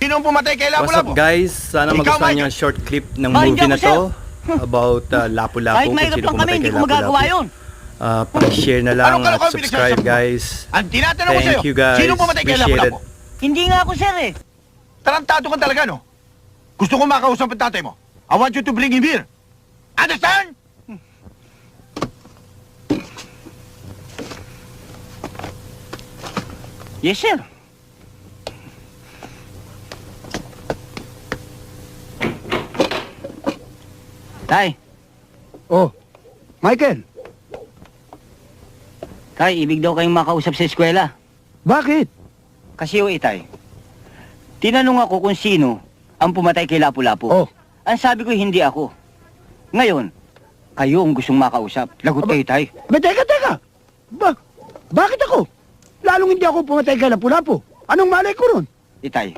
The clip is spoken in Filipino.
Sino ang pumatay kay What's up Lapu-Lapu? guys? Sana Ikaw, magustuhan Michael. niyo ang short clip ng Ay, movie hindi na ako, to about Lapu-Lapu Kahit kung mahirap sino lang kami, pumatay hindi kay ko magagawa Lapu-Lapu. yun. Pag-share na lang Anong at kalokohan subscribe pinagsasabi mo? guys. Ang tinatanong ko sa'yo, Thank you guys. sino pumatay kay Appreciate it. Lapu-Lapu? Hindi nga ako, sir, eh. Tarantado ka talaga, no? Gusto ko makausap ang tatay mo. I want you to bring him here. Understand? Yes, sir. Tay, Oh, Michael, tay, ibig daw kayong makausap sa eskwela. bakit? Kasi o itay, tinanong ako kung sino ang pumatay kay Lapu-Lapu. Oh. Ang sabi ko, hindi ako. Ngayon, kayo ang gustong makausap. Lagot kayo, tay. Teka. Bakit ako? Lalong hindi ako pumatay kay Lapu-Lapu. Anong malay ko ron? Itay,